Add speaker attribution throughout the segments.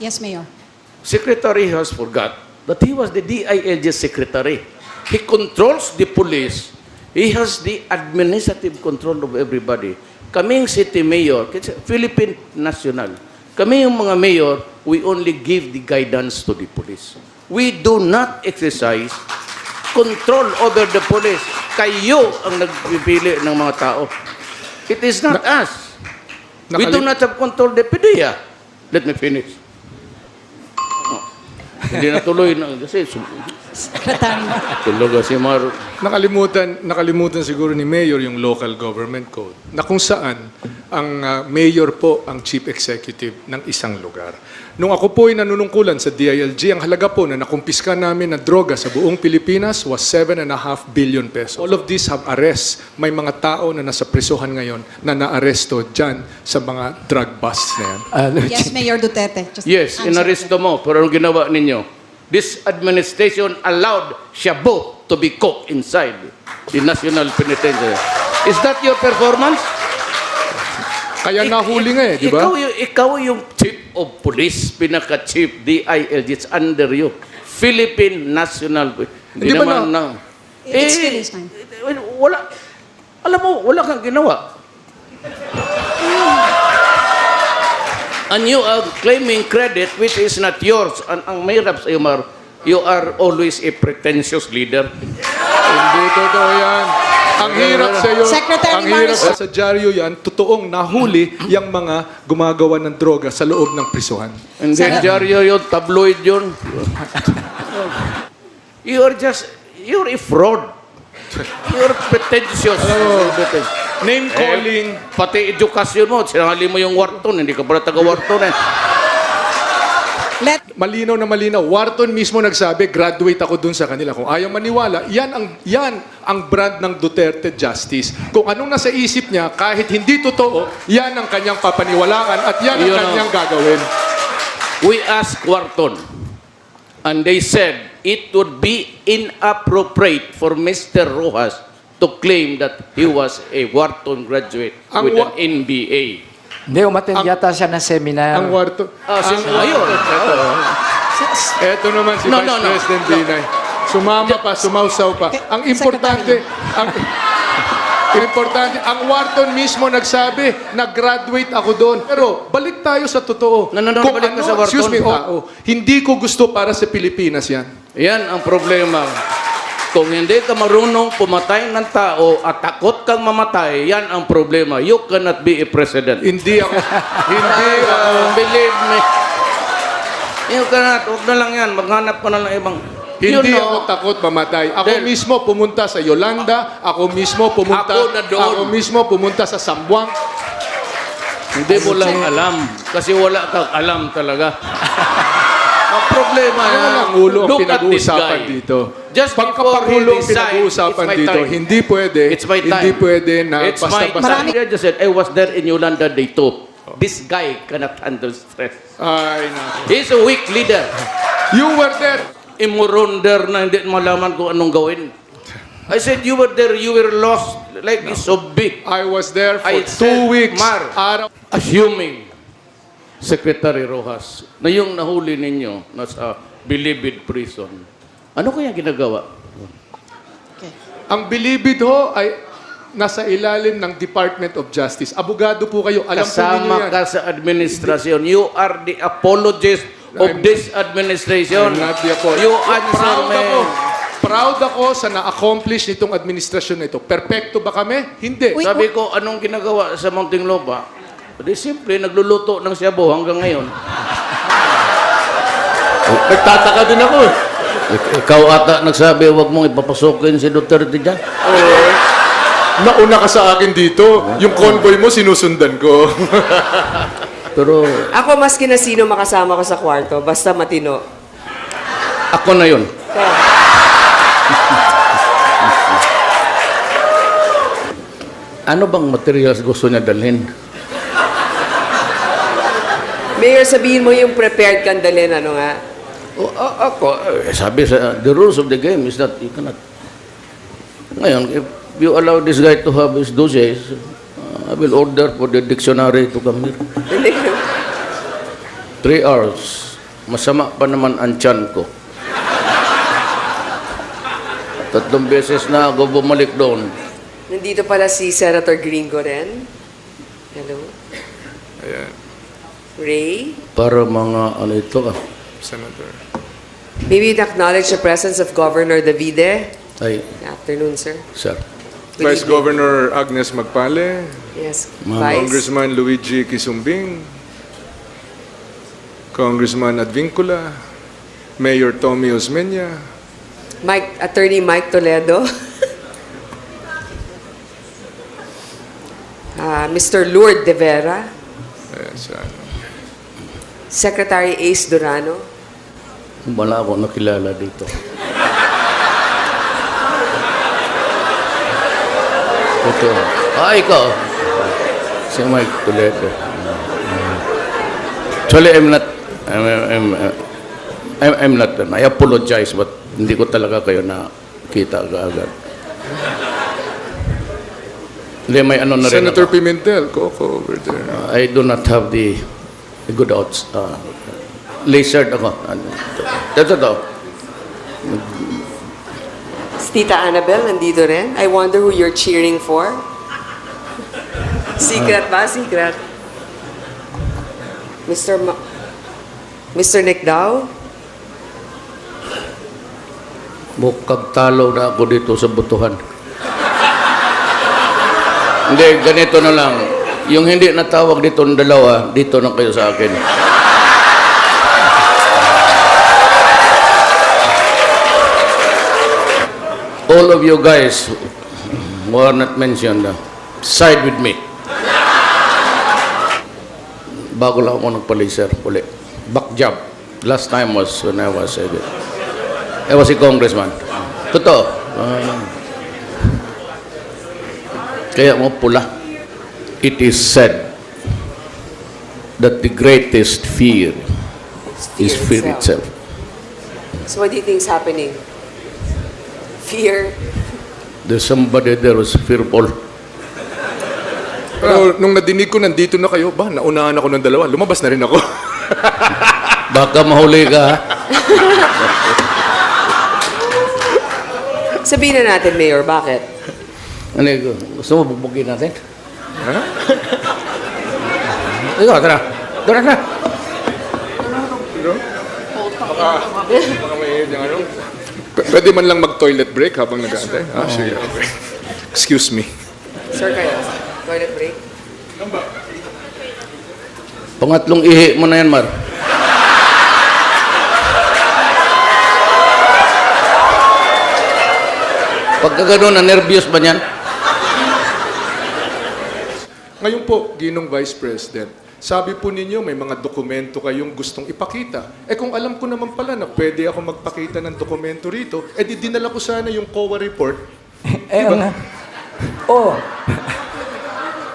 Speaker 1: Yes, Mayor.
Speaker 2: Secretary has forgot that he was the DILG secretary. He controls the police. He has the administrative control of everybody. Kaming city mayor, Philippine national, kami yung mga mayor, we only give the guidance to the police. We do not exercise control over the police. Kayo ang nagpipili ng mga tao. It is not us. We do not have control the PDEA. Let me finish. Hindi na tuloy na kasi
Speaker 1: Secretary.
Speaker 2: tulog si Mar.
Speaker 3: Nakalimutan siguro ni Mayor yung local government code na kung saan ang mayor po ang chief executive ng isang lugar. Nung ako po ay nanunungkulan sa DILG, ang halaga po na nakumpiska namin na droga sa buong Pilipinas was 7.5 billion pesos. All of these have arrests. May mga tao na nasa prisuhan ngayon na naaresto dyan sa mga drug busts na yan.
Speaker 1: Yes, Mayor Duterte. Just
Speaker 2: Yes,
Speaker 1: answer
Speaker 2: inaresto mo. Pero anong ginawa ninyo? This administration allowed shabu to be cooked inside the National Penitentiary. Is that your performance?
Speaker 3: Kaya nahuli nga di ba?
Speaker 2: Ikaw yung chief of police, pinaka-chief DILG, it's under you. Philippine National
Speaker 3: Hindi ba
Speaker 2: naman
Speaker 3: na-
Speaker 1: It's Phil's time.
Speaker 2: Wala. Alam mo, wala kang ginawa. And you are claiming credit which is not yours. Ang mahirap sa iyo, Mar, you are always a pretentious leader.
Speaker 3: Hindi totoo yan. Ang hirap sa iyo,
Speaker 1: Secretary
Speaker 3: ang hirap
Speaker 1: Maris-
Speaker 3: sa dyaryo yan, totoong nahuli yung mga gumagawa ng droga sa loob ng prisuhan.
Speaker 2: And then, Jaryo, yun, tabloid yun. You're a fraud. You're pretentious.
Speaker 3: Name calling,
Speaker 2: Pati edukasyon mo, sinangali mo yung Wharton, hindi ka pala taga-Wharton eh.
Speaker 3: malinaw na malinaw. Wharton mismo nagsabi, graduate ako dun sa kanila. Kung ayaw maniwala, yan ang brand ng Duterte Justice. Kung anong nasa isip niya, kahit hindi totoo, yan ang kanyang papaniwalaan at yan ang
Speaker 2: Yun ang-
Speaker 3: kanyang gagawin.
Speaker 2: We asked Wharton, and they said it would be inappropriate for Mr. Rojas to claim that he was a Wharton graduate
Speaker 3: Ang
Speaker 2: with
Speaker 3: wa-
Speaker 2: an MBA.
Speaker 4: Hindi, umattend yata siya ng seminar.
Speaker 3: Ang Wharton...
Speaker 2: Ayun.
Speaker 3: Eto naman si
Speaker 2: No,
Speaker 3: Vice
Speaker 2: no, no.
Speaker 3: President Binay. Sumama pa, sumausaw pa. Ang importante, ang Wharton mismo nagsabi, nag-graduate ako doon. Pero balik tayo sa totoo.
Speaker 2: Balik ka sa Wharton.
Speaker 3: Excuse me, hindi ko gusto para sa Pilipinas yan.
Speaker 2: Yan ang problema. Kung hindi ka marunong pumatay ng tao at takot kang mamatay, yan ang problema. You cannot be a president.
Speaker 3: Hindi ako,
Speaker 2: Believe me. You cannot. Huwag na lang yan. Maghanap ka na lang ibang...
Speaker 3: hindi ako takot mamatay. Ako
Speaker 2: Then-
Speaker 3: mismo pumunta sa Yolanda, ako mismo pumunta sa Sambuang.
Speaker 2: Hindi mo lang alam. Kasi wala kang alam talaga. Ang problema
Speaker 3: Ano
Speaker 2: na,
Speaker 3: lang ulo ang
Speaker 2: look at this
Speaker 3: pinag-uusapan
Speaker 2: guy.
Speaker 3: dito?
Speaker 2: Just
Speaker 3: Pagkapangulo ang
Speaker 2: before he resigned,
Speaker 3: pinag-uusapan
Speaker 2: it's my
Speaker 3: dito,
Speaker 2: time.
Speaker 3: hindi pwede,
Speaker 2: It's my time.
Speaker 3: hindi pwede na
Speaker 2: It's my
Speaker 3: basta-basta.
Speaker 2: time. I just said, I was there in Yolanda day 2. This guy cannot handle stress.
Speaker 3: Ay, na.
Speaker 2: He's a weak leader.
Speaker 3: You were there.
Speaker 2: Imuronder na hindi malaman kung anong gawin. I said, you were there, you were lost like a zombie.
Speaker 3: I was there for
Speaker 2: I
Speaker 3: 2
Speaker 2: said,
Speaker 3: weeks.
Speaker 2: Mar,
Speaker 3: Araw.
Speaker 2: assuming Secretary Rojas na yung nahuli ninyo nasa Bilibid prison, ano kaya ginagawa?
Speaker 3: Ang Bilibid ho ay nasa ilalim ng Department of Justice. Abogado po kayo. Alam po ninyo
Speaker 2: Kasama
Speaker 3: yan.
Speaker 2: ka sa administrasyon. You are the apologist of this administration.
Speaker 3: I'm not the apologist.
Speaker 2: You answer me.
Speaker 3: Proud ako sa na-accomplish nitong administrasyon na ito. Perfecto ba kami? Hindi.
Speaker 2: Sabi ko, anong ginagawa sa Muntinlupa? Di simple, nagluluto ng shabu hanggang ngayon.
Speaker 3: Nagtataka din ako eh.
Speaker 2: Ikaw ata nagsabi, huwag mong ipapasukin si Duterte dyan.
Speaker 3: Nauna ka sa akin dito. Yung convoy mo, sinusundan ko.
Speaker 2: Pero
Speaker 5: Ako maski na sino makasama ko sa kwarto, basta matino.
Speaker 2: ako na yun. Ano bang materials gusto niya dalhin?
Speaker 5: Mayor, sabihin mo yung prepared kang dalhin, ano nga?
Speaker 2: Sabi sa, the rules of the game is that you cannot. Ngayon, if you allow this guy to have his dossiers, I will order for the dictionary to come here.
Speaker 5: Hindi.
Speaker 2: 3 hours. Masama pa naman ang tiyan ko. 3 beses na ako bumalik doon.
Speaker 5: Nandito pala si Senator Gringo rin. Hello.
Speaker 3: Ayan,
Speaker 5: Ray.
Speaker 2: Para mga ano ito
Speaker 3: Senator.
Speaker 5: Maybe acknowledge the presence of Governor Davide.
Speaker 2: Ay,
Speaker 5: Good afternoon, sir.
Speaker 2: sir.
Speaker 5: Good
Speaker 3: Vice
Speaker 5: evening.
Speaker 3: Governor Agnes Magpale,
Speaker 5: Yes,
Speaker 2: Ma'am.
Speaker 5: Vice.
Speaker 3: Congressman Luigi Quisumbing, Congressman Advincula, Mayor Tommy Osmeña,
Speaker 5: Attorney Mike Toledo. Mr. Lourdes De Vera.
Speaker 3: ayan,
Speaker 5: Secretary Ace Durano.
Speaker 2: Wala ako nakilala dito. Ito. Ikaw. Si Mike Toledo. Actually, I'm not, I apologize, but hindi ko talaga kayo nakita agad. Hindi, may ano na rin
Speaker 3: Senator
Speaker 2: ako.
Speaker 3: Pimentel, Coco over there.
Speaker 2: I do not have the good outs. Lasered ako. Ito.
Speaker 5: Tita Annabel, nandito rin. I wonder who you're cheering for. Secret ba? Secret. Mr. Nick Dow?
Speaker 2: Mukhang talo na ako dito sa butuhan. Hindi, ganito na lang. Yung hindi natawag dito ng dalawa, dito na kayo sa akin. All of you guys who are not mentioned, side with me. Bago lang ako nagpa-laser uli. Back job. Last time was when I was a congressman. Totoo. Kaya mo pula. It is said that the greatest fear is fear itself.
Speaker 5: So what do you think is happening? Fear?
Speaker 2: There's somebody there who's fearful.
Speaker 3: Pero nung nadinig ko nandito na kayo, naunahan ako ng dalawa. Lumabas na rin ako.
Speaker 2: Baka mahuli ka, ha?
Speaker 5: Sabihin na natin, Mayor, bakit?
Speaker 2: Ano yun? Gusto mo bugbugin natin?
Speaker 3: Ha?
Speaker 2: Ikaw, tara. Tara.
Speaker 3: Baka may ano? Pwede man lang mag-toilet break habang nag-aantay? Sige, okay. Excuse me.
Speaker 5: Sir, kayo? Toilet break?
Speaker 2: Pangatlong ihi mo na yan, Mar. Pagka gano'n, na-nervyos ba niyan?
Speaker 3: Ngayon po, Ginong Vice President, sabi po ninyo may mga dokumento kayong gustong ipakita. Kung alam ko naman pala na pwede ako magpakita ng dokumento rito, di dinala ko sana yung COA report.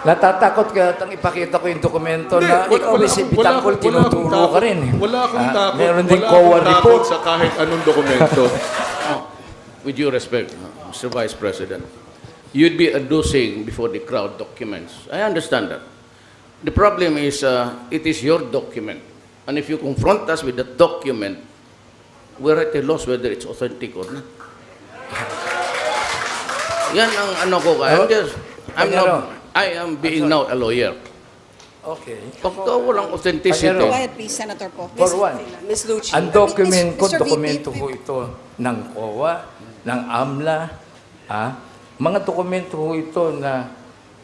Speaker 4: Natatakot ka atang ipakita ko yung dokumento na ikaw si Bitangkol, tinuturo ka rin.
Speaker 3: Wala akong takot.
Speaker 4: Meron din
Speaker 3: Wala
Speaker 4: COA
Speaker 3: akong takot
Speaker 4: report.
Speaker 3: sa kahit anong dokumento.
Speaker 2: With due respect, Mr. Vice President, you'd be adducing before the crowd documents. I understand that. The problem is, it is your document. And if you confront us with that document, we're at a loss whether it's authentic or not. Yan ang ano ko ka. I am being now a lawyer.
Speaker 4: Okay.
Speaker 2: Pagka walang authenticity,
Speaker 1: Go ahead, please, Senator Po.
Speaker 4: For one,
Speaker 5: Miss Lucci?
Speaker 4: ang document ko,
Speaker 1: Mr. VP,
Speaker 4: dokumento ko ito ng COA, ng AMLA, mga dokumento ko ito na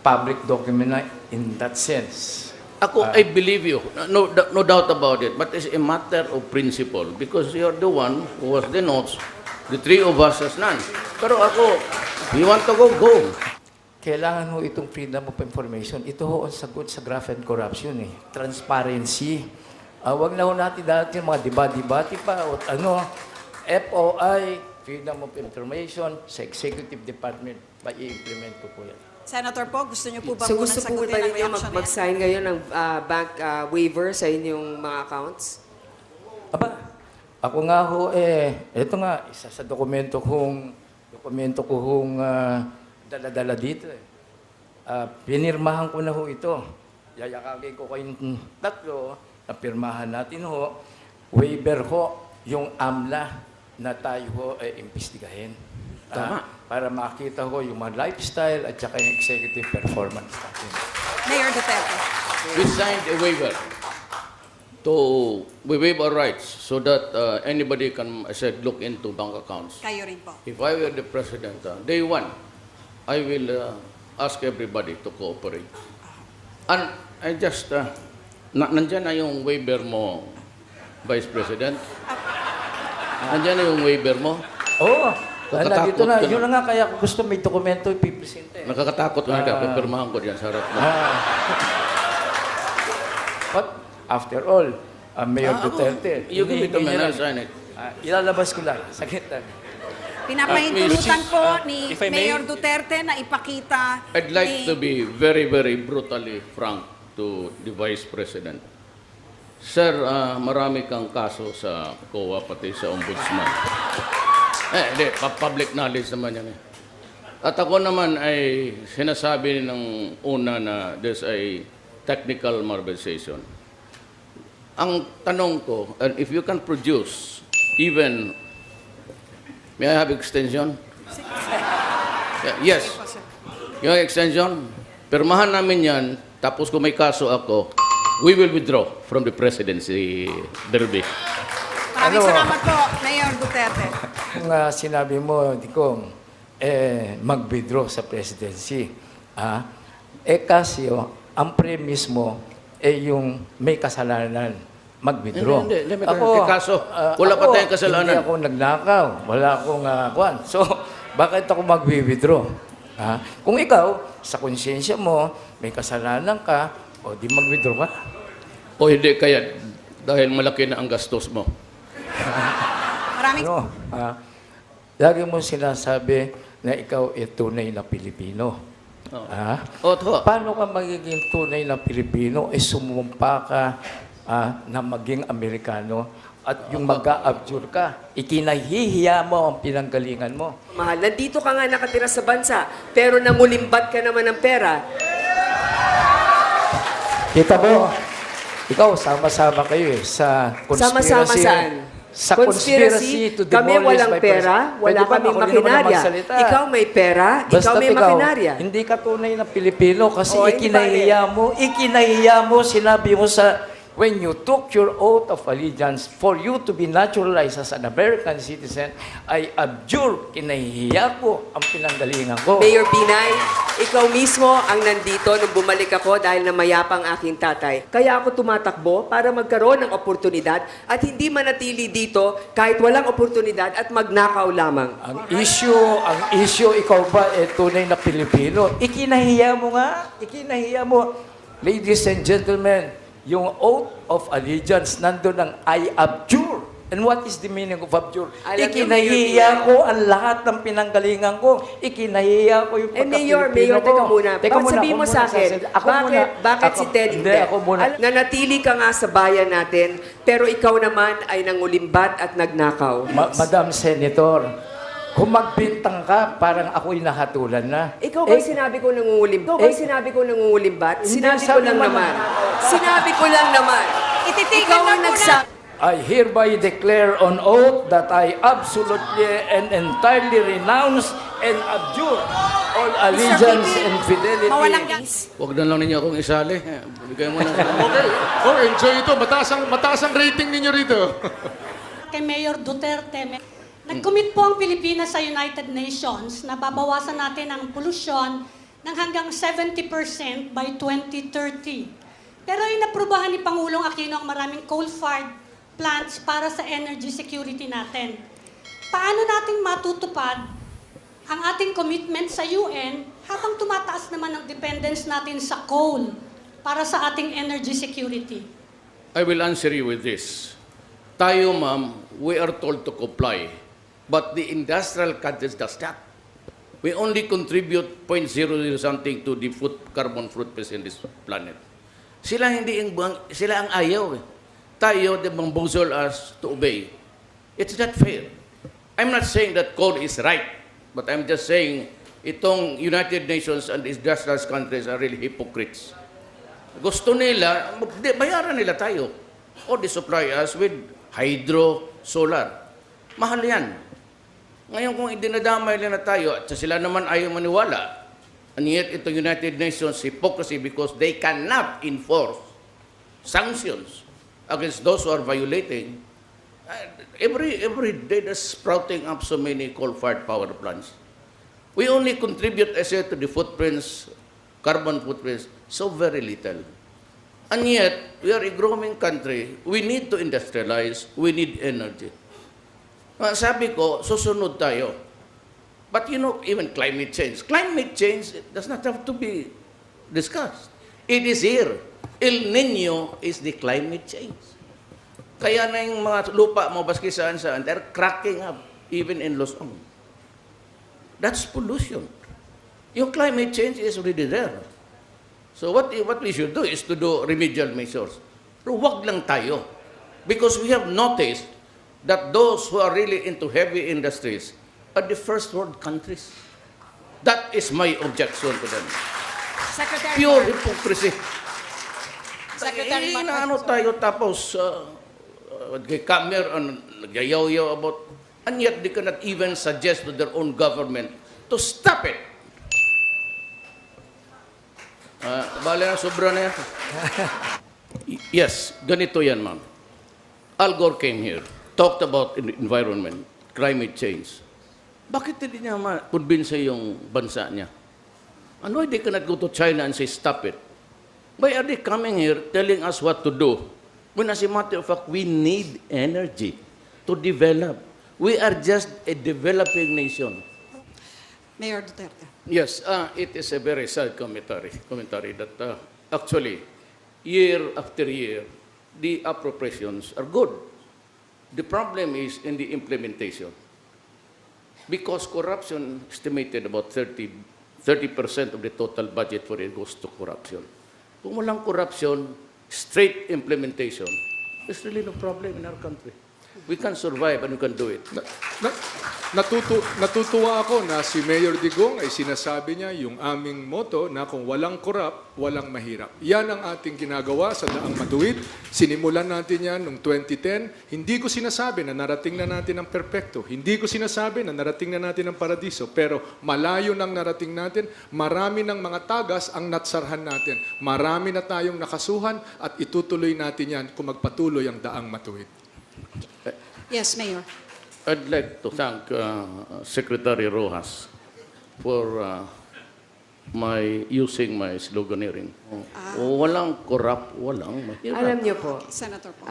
Speaker 4: public document na in that sense.
Speaker 2: ako, I believe you. No doubt about it. But it's a matter of principle because you're the one who has the notes. The three of us has none. Pero ako, you want to go, go.
Speaker 4: Kailangan mo itong freedom of information. Ito ho ang sagot sa graft and corruption eh. Transparency. Wag na ho natin dati yung mga debate pa o ano. FOI, freedom of information, sa executive department, i-implement ko po yan.
Speaker 1: Senator Po, gusto niyo po ba
Speaker 5: So
Speaker 1: munang
Speaker 5: gusto po
Speaker 1: sagutin
Speaker 5: ba
Speaker 1: ang
Speaker 5: ninyo
Speaker 1: reaction na yan?
Speaker 5: mag-sign kayo ng bank waiver sa inyong mga accounts?
Speaker 4: Aba, ako nga ho ito nga, isa sa dokumento kong dala-dala dito eh. Pinirmahan ko na ho ito. Yayakagin ko kayong tatlo na pirmahan natin ho, waiver ho yung AMLA na tayo ho ay imbestigahin.
Speaker 2: Tama.
Speaker 4: Para makita ho yung mga lifestyle at saka yung executive performance natin.
Speaker 1: Mayor Duterte.
Speaker 2: We signed a waiver to we waive our rights so that anybody can, I said, look into bank accounts.
Speaker 1: Kayo rin po.
Speaker 2: If I were the president, day one, I will ask everybody to cooperate. And I just, nandyan na yung waiver mo, Vice President. Nandyan na yung waiver mo.
Speaker 4: Oo.
Speaker 2: Natatakot
Speaker 4: Dito na.
Speaker 2: ka na.
Speaker 4: Yun na nga kaya kung gusto may dokumento ipipresente.
Speaker 2: Nakakatakot ka na, pipirmahan ko dyan sa harap mo.
Speaker 4: But after all, Mayor Duterte,
Speaker 2: You give it to me,
Speaker 4: hinihingi
Speaker 2: I'll
Speaker 4: lang.
Speaker 2: sign it.
Speaker 4: Ilalabas ko lang. Saglit lang.
Speaker 1: Pinapahintulutan po ni
Speaker 6: if I may-
Speaker 1: Mayor Duterte na ipakita
Speaker 2: I'd like to be very, very brutally frank to the Vice President. Sir, marami kang kaso sa COA pati sa Ombudsman. Hindi, public knowledge naman yan. At ako naman ay sinasabi ng una na there's a technical malversation. Ang tanong ko, and if you can produce even, may I have extension? Yes. Yung extension, pirmahan namin yan, tapos kung may kaso ako, we will withdraw from the presidency, Derby.
Speaker 1: Maraming salamat po, Mayor Duterte.
Speaker 4: Kung sinabi mo, Dikong, mag-withdraw sa presidency. Kasi ang premise mo, yung may kasalanan, mag-withdraw.
Speaker 2: Hindi. May kaso. Wala pa tayong kasalanan.
Speaker 4: Hindi ako nagnakaw. Wala akong kwan. So, bakit ako mag-withdraw? Kung ikaw, sa konsyensya mo, may kasalanan ka, o di mag-withdraw ka.
Speaker 2: O hindi, kaya dahil malaki na ang gastos mo.
Speaker 1: Maraming
Speaker 4: No, lagi mo sinasabi na ikaw ay tunay na Pilipino.
Speaker 2: Oto.
Speaker 4: Paano ka magiging tunay na Pilipino? Sumumpa ka na maging Amerikano at yung mag-a-abjure ka. Ikinahihiya mo ang pinanggalingan mo.
Speaker 5: Mahal, nandito ka nga nakatira sa bansa, pero nangulimbat ka naman ng pera.
Speaker 4: Kita mo, ikaw, sama-sama kayo sa conspiracy.
Speaker 5: Sama-sama saan?
Speaker 4: Sa conspiracy to demolish
Speaker 5: Kami walang
Speaker 4: my
Speaker 5: pera,
Speaker 4: Pwede
Speaker 5: wala
Speaker 4: ba
Speaker 5: kaming
Speaker 4: ako rin naman
Speaker 5: makinarya.
Speaker 4: magsalita?
Speaker 5: Ikaw may pera, ikaw may makinarya.
Speaker 4: Hindi ka tunay na Pilipino kasi
Speaker 5: O, hindi
Speaker 4: ikinahiya mo, sinabi mo sa, when you took your oath of allegiance for you to be naturalized as an American citizen, I abjure, kinahihiya ko ang pinanggalingan ko.
Speaker 5: Mayor Binay, ikaw mismo ang nandito nung bumalik ako dahil namayapang aking tatay. Kaya ako tumatakbo para magkaroon ng oportunidad at hindi manatili dito kahit walang oportunidad at magnakaw lamang.
Speaker 4: Ang issue, ikaw ba tunay na Pilipino? Ikinahiya mo nga. Ikinahiya mo. Ladies and gentlemen, yung oath of allegiance, nandun ang I abjure. And what is the meaning of abjure?
Speaker 5: Alam niyo,
Speaker 4: Ikinahiya
Speaker 5: Mayor,
Speaker 4: ko ang lahat ng pinanggalingan ko. Ikinahiya ko yung
Speaker 5: Mayor, teka muna.
Speaker 4: Teka
Speaker 5: Bakit sabihin mo sa akin, bakit si Ted
Speaker 4: Hindi, ako muna.
Speaker 5: Nanatili ka nga sa bayan natin, pero ikaw naman ay nangulimbat at nagnakaw.
Speaker 4: Madam Senator, kung magbintang ka, parang ako'y nahatulan na.
Speaker 5: Ikaw ba sinabi ko nangungulimbat?
Speaker 4: Hindi,
Speaker 5: Sinabi ko
Speaker 4: sabi
Speaker 5: lang
Speaker 4: mo
Speaker 5: naman. Sinabi ko lang naman.
Speaker 1: Ititigil
Speaker 5: Ikaw
Speaker 1: lang
Speaker 5: ang
Speaker 1: muna.
Speaker 5: nagsabi.
Speaker 4: I hereby declare on oath that I absolutely and entirely renounce and abjure all allegiance and fidelity.
Speaker 1: Mawalang gas.
Speaker 2: Huwag na lang ninyo akong isali. Bigay mo na.
Speaker 3: Okay. Oh, enjoy ito. Mataas ang rating ninyo rito.
Speaker 6: Kay Mayor Duterte, nag-commit po ang Pilipinas sa United Nations na babawasan natin ang polusyon ng hanggang 70% by 2030. Pero inaprubahan ni Pangulong Aquino ang maraming coal-fired plants para sa energy security natin. Paano natin matutupad ang ating commitment sa UN habang tumataas naman ang dependence natin sa coal para sa ating energy security?
Speaker 2: I will answer you with this. Tayo, ma'am, we are told to comply. But the industrial countries does that. We only contribute 0.00 something to the carbon footprint in this planet. Sila ang ayaw. Tayo, they bamboozle us to obey. It's not fair. I'm not saying that coal is right, but I'm just saying itong United Nations and industrial countries are really hypocrites. Gusto nila, bayaran nila tayo. or they supply us with hydro, solar. Mahal yan. Ngayon kung idinadamay nila tayo at sila naman ayaw maniwala, and yet ito United Nations hypocrisy because they cannot enforce sanctions against those who are violating. Every day they're sprouting up so many coal-fired power plants. We only contribute, I said, to the footprints, carbon footprints, so very little. And yet, we are a growing country. We need to industrialize. We need energy. Sabi ko, susunod tayo. But you know, even climate change does not have to be discussed. It is here. El Nino is the climate change. Kaya na yung mga lupa mo, baski saan-saan, they're cracking up, even in Luzon. That's pollution. Yung climate change is already there. So what we should do is to do remedial measures. Pero wag lang tayo. Because we have noticed that those who are really into heavy industries are the first world countries. That is my objection to them.
Speaker 1: Secretary
Speaker 2: Pure
Speaker 1: Mark.
Speaker 2: hypocrisy.
Speaker 1: Secretary Mark.
Speaker 2: Ano tayo tapos come here and nagyayaw-yaw about, and yet they cannot even suggest to their own government to stop it. Bale na, sobra na yan. Yes, ganito yan, ma'am. Al Gore came here, talked about environment, climate change. Bakit hindi niya ma-convince yung bansa niya? And why they cannot go to China and say, stop it? Why are they coming here telling us what to do? When as a matter of fact, we need energy to develop. We are just a developing nation.
Speaker 1: Mayor Duterte.
Speaker 2: Yes, it is a very sad commentary that actually, year after year, the appropriations are good. The problem is in the implementation. Because corruption estimated about 30% of the total budget for it goes to corruption. Kung walang corruption, straight implementation, there's really no problem in our country. We can survive and we can do it.
Speaker 3: Natutuwa ako na si Mayor Digong ay sinasabi niya yung aming motto na kung walang korap, walang mahirap. Yan ang ating ginagawa sa Daang Matuwid. Sinimulan natin yan noong 2010. Hindi ko sinasabi na narating na natin ang perpekto. Hindi ko sinasabi na narating na natin ang paradiso. Pero malayo nang narating natin, marami ng mga tagas ang natsarhan natin. Marami na tayong nakasuhan at itutuloy natin yan kung magpatuloy ang Daang Matuwid.
Speaker 1: Yes, Mayor.
Speaker 2: I'd like to thank Secretary Rojas for using my sloganeering. Walang corrupt, walang mahirap.
Speaker 5: Alam niyo po,
Speaker 1: Senator po.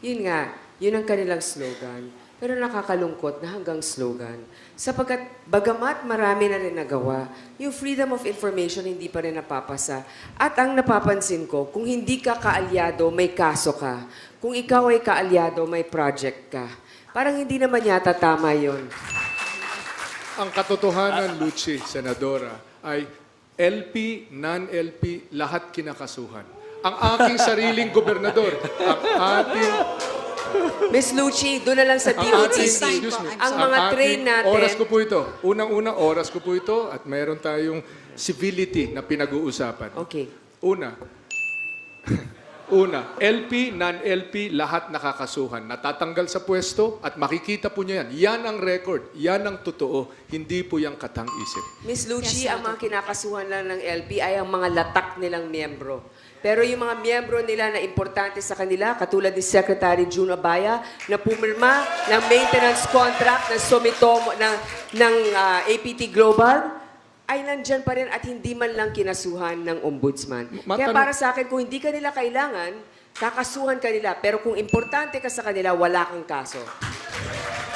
Speaker 5: yun nga, yun ang kanilang slogan. Pero nakakalungkot na hanggang slogan. Sapagkat bagamat marami na rin nagawa, yung freedom of information hindi pa rin napapasa. At ang napapansin ko, kung hindi ka kaalyado, may kaso ka. Kung ikaw ay kaalyado, may project ka. Parang hindi naman yata tama yun.
Speaker 3: Ang katotohanan, Lucy, Senadora, ay LP, non-LP, lahat kinakasuhan. Ang aking sariling gobernador, ang ating...
Speaker 5: Miss Lucci, doon na lang sa DOTC.
Speaker 3: Excuse me.
Speaker 5: Ang mga train natin...
Speaker 3: Oras ko po ito. Unang-una, oras ko po ito at mayroon tayong civility na pinag-uusapan.
Speaker 5: Okay.
Speaker 3: Una, LP, non-LP, lahat nakakasuhan. Natatanggal sa pwesto at makikita po niya yan. Yan ang record. Yan ang totoo. Hindi po yung katang-isip.
Speaker 5: Miss Lucci, ang mga kinakasuhan lang ng LP ay ang mga latak nilang miyembro. Pero yung mga miyembro nila na importante sa kanila, katulad ni Secretary June Abaya, na pumirma ng maintenance contract ng Sumitomo, ng APT Global, ay nandyan pa rin at hindi man lang kinasuhan ng ombudsman. Kaya para sa akin, kung hindi ka nila kailangan, kakasuhan ka nila. Pero kung importante ka sa kanila, wala kang kaso.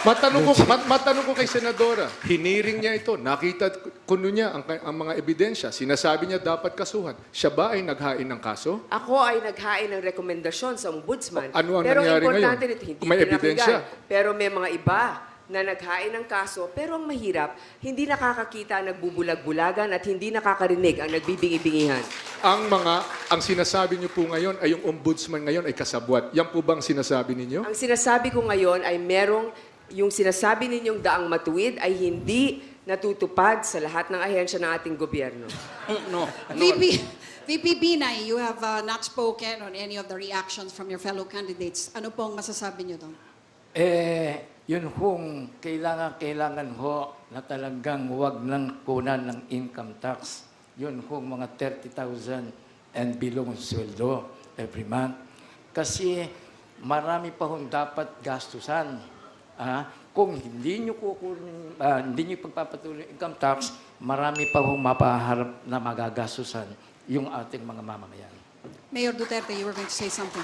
Speaker 3: Matanong ko kay Senadora, hiniring niya ito, nakita kuno niya ang mga ebidensya, sinasabi niya dapat kasuhan. Siya ba ay naghain ng kaso?
Speaker 5: Ako ay naghain ng rekomendasyon sa ombudsman.
Speaker 3: Ano ang
Speaker 5: pero
Speaker 3: nangyari
Speaker 5: importante
Speaker 3: ngayon?
Speaker 5: nito, hindi
Speaker 3: May
Speaker 5: pinakinggan.
Speaker 3: ebidensya.
Speaker 5: Pero may mga iba na naghain ng kaso, pero ang mahirap, hindi nakakakita, nagbubulag-bulagan at hindi nakakarinig ang nagbibingi-bingihan.
Speaker 3: Ang sinasabi niyo po ngayon ay yung ombudsman ngayon ay kasabwat. Yan po bang sinasabi ninyo?
Speaker 5: Ang sinasabi ko ngayon ay yung sinasabi ninyong Daang Matuwid ay hindi natutupad sa lahat ng ahensya ng ating gobyerno.
Speaker 2: No.
Speaker 1: VP Binay, you have not spoken on any of the reactions from your fellow candidates. Ano pong masasabi niyo doon?
Speaker 4: Yun hong kailangan ho na talagang huwag nang kunan ng income tax. Yun hong mga 30,000 and below ang sweldo every month. Kasi marami pa hong dapat gastusan. Kung hindi nyo hindi nyo pagpapatuloy yung income tax, marami pa hong mapaharap na magagastusan yung ating mga mamamayan.
Speaker 1: Mayor Duterte, you were going to say something.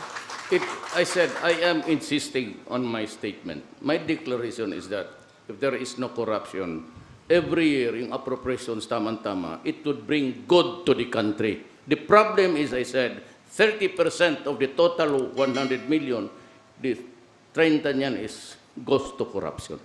Speaker 2: I said, I am insisting on my statement. My declaration is that if there is no corruption, every year, yung appropriations tama-tama, it would bring good to the country. The problem is, I said, 30% of the total 100 million, the 30 niyan goes to corruption.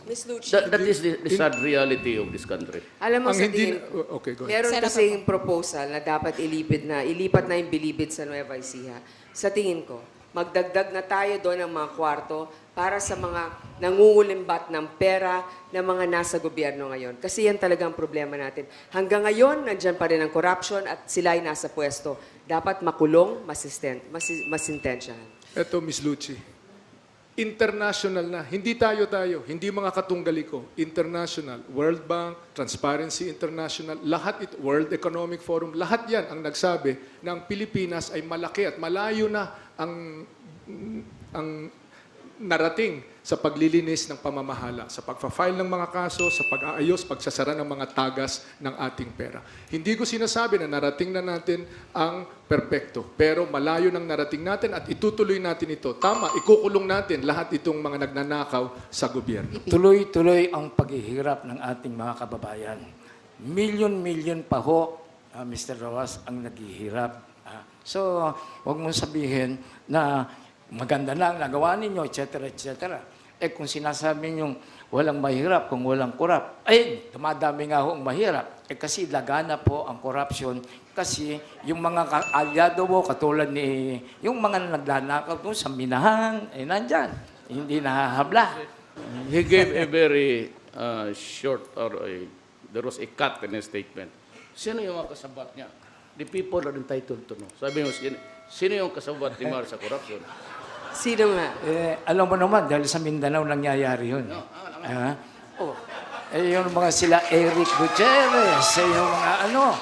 Speaker 5: Ms. Lucci,
Speaker 2: That is the sad reality of this country.
Speaker 5: alam mo
Speaker 3: Ang
Speaker 5: sa
Speaker 3: hindi...
Speaker 5: tingin,
Speaker 3: Okay, go ahead.
Speaker 5: meron
Speaker 1: Senator
Speaker 5: kasing proposal na dapat ilipat na yung bilibid sa Nueva Ecija. Sa tingin ko, magdagdag na tayo doon ng mga kwarto para sa mga nangungulimbat ng pera ng mga nasa gobyerno ngayon. Kasi yan talagang problema natin. Hanggang ngayon, nandyan pa rin ang corruption at sila ay nasa pwesto. Dapat makulong, masintensyahan.
Speaker 3: Eto, Ms. Lucci. International na. Hindi tayo. Hindi mga katunggaliko. International. World Bank, Transparency International, lahat ito, World Economic Forum, lahat yan ang nagsabi na ang Pilipinas ay malaki at malayo na ang narating sa paglilinis ng pamamahala, sa pagpa-file ng mga kaso, sa pag-aayos, pagsasara ng mga tagas ng ating pera. Hindi ko sinasabi na narating na natin ang perpekto, pero malayo nang narating natin at itutuloy natin ito. Tama, ikukulong natin lahat itong mga nagnanakaw sa gobyerno.
Speaker 4: Tuloy-tuloy ang paghihirap ng ating mga kababayan. Milyon-milyon pa ho, Mr. Rojas, ang naghihirap. So, huwag mong sabihin na maganda lang nagawa ninyo, etc., etc. Kung sinasabi nyo walang mahirap, kung walang korap, dumadami nga ho ang mahirap. Kasi lagana po ang corruption kasi yung mga alyado mo, katulad ni yung mga naglanakaw doon sa minahan, nandyan. Hindi nahahabla.
Speaker 2: He gave a very short, there was a cut in his statement. Sino yung mga kasabat niya? The people are entitled to know. Sabi mo, sino yung kasabat ni Mar sa corruption?
Speaker 5: Sino nga?
Speaker 4: Alam mo naman, dahil sa Mindanao nangyayari yun. Yung mga sila Eric Gutierrez, yung mga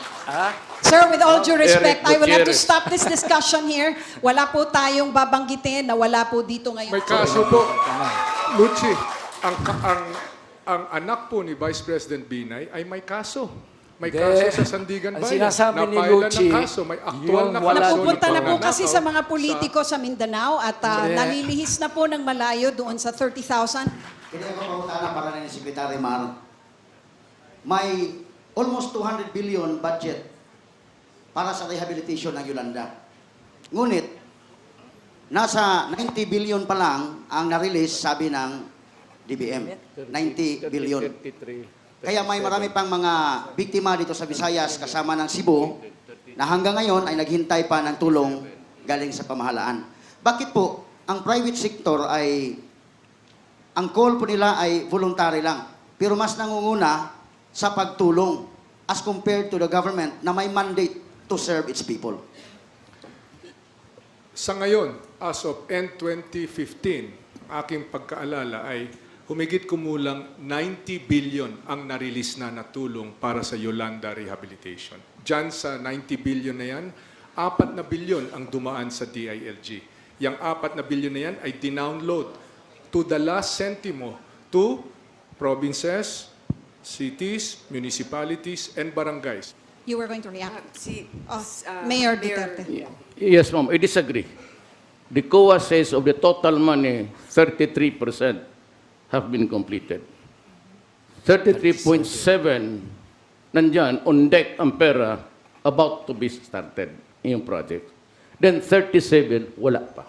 Speaker 1: Sir, with all due respect,
Speaker 2: Eric
Speaker 1: I will have to
Speaker 2: Gutierrez.
Speaker 1: stop this discussion here. Wala po tayong babanggitin na wala po dito ngayon.
Speaker 3: May kaso po, Lucci, ang anak po ni Vice President Binay ay may kaso. May kaso sa Sandigan
Speaker 4: ang
Speaker 3: Bayan.
Speaker 4: sinasabi ni
Speaker 3: Napailan
Speaker 4: Lucci,
Speaker 3: ng kaso. May actual
Speaker 4: yung
Speaker 3: na
Speaker 4: wala
Speaker 3: kaso.
Speaker 1: Napupunta na po
Speaker 3: Nagnanakaw
Speaker 1: kasi sa mga politiko sa Mindanao at nalilihis na po ng malayo doon sa 30,000.
Speaker 7: Hindi ako pautana para ni Secretary Mar. May almost 200 billion budget para sa rehabilitation ng Yolanda. Ngunit, nasa 90 billion pa lang ang na-release, sabi ng DBM. 90 billion.
Speaker 2: 33.
Speaker 7: Kaya may marami pang mga biktima dito sa Visayas kasama ng Cebu na hanggang ngayon ay naghintay pa ng tulong galing sa pamahalaan. Bakit po ang private sector ay ang call po nila ay voluntary lang pero mas nangunguna sa pagtulong as compared to the government na may mandate to serve its people?
Speaker 3: Sa ngayon, as of end 2015, aking pagkaalala ay humigit kumulang 90 billion ang na-release na tulong para sa Yolanda Rehabilitation. Diyan sa 90 billion na yan, 4 na billion ang dumaan sa DILG. Yang 4 na billion na yan ay dinownload to the last centimo to provinces, cities, municipalities, and barangays.
Speaker 1: You were going to react.
Speaker 5: Oh,
Speaker 1: Mayor Duterte.
Speaker 2: Yes, ma'am, I disagree. The COA says of the total money, 33% have been completed. 33.7 nandyan, on deck ang pera, about to be started yung project. Then 37, wala pa.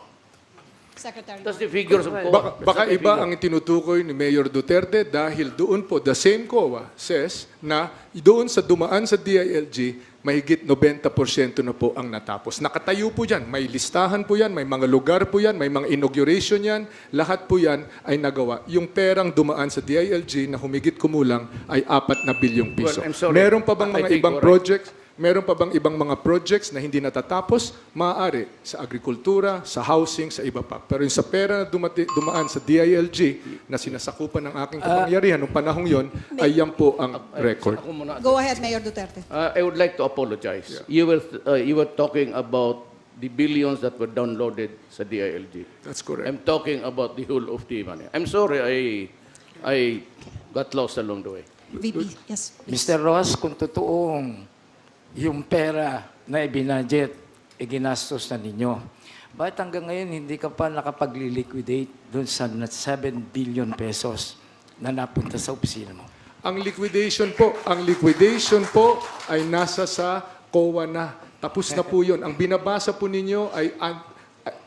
Speaker 1: Secretary.
Speaker 2: That's the figures of COA.
Speaker 3: Baka iba ang tinutukoy ni Mayor Duterte dahil doon po, the same COA says na doon sa dumaan sa DILG, mahigit 90% na po ang natapos. Nakatayo po yan, may listahan po yan, may mga lugar po yan, may mga inauguration yan, lahat po yan ay nagawa. Yung perang dumaan sa DILG na humigit kumulang ay 4 na bilyong piso.
Speaker 2: Well, I'm sorry.
Speaker 3: Meron pa bang
Speaker 2: I
Speaker 3: mga
Speaker 2: think
Speaker 3: ibang
Speaker 2: you're right.
Speaker 3: projects? Meron pa bang ibang mga projects na hindi natatapos? Maaari sa agrikultura, sa housing, sa iba pa. Pero yung sa pera na dumaan sa DILG na sinasakupan ng aking kapangyarihan noong panahong yon, ay yan po ang record.
Speaker 2: Ako muna.
Speaker 1: Go ahead, Mayor Duterte.
Speaker 2: I would like to apologize. You were talking about the billions that were downloaded sa DILG.
Speaker 3: That's correct.
Speaker 2: I'm talking about the whole of the money. I'm sorry, I got lost along the way.
Speaker 1: VP, yes.
Speaker 4: Mr. Ross, kung totoong yung pera na ibinadget, ginastos na ninyo, bakit hanggang ngayon hindi ka pa nakapag-liquidate doon sa 7 billion pesos na napunta sa opisina mo?
Speaker 3: Ang liquidation po ay nasa sa COA na. Tapos na po yun. Ang binabasa po ninyo ay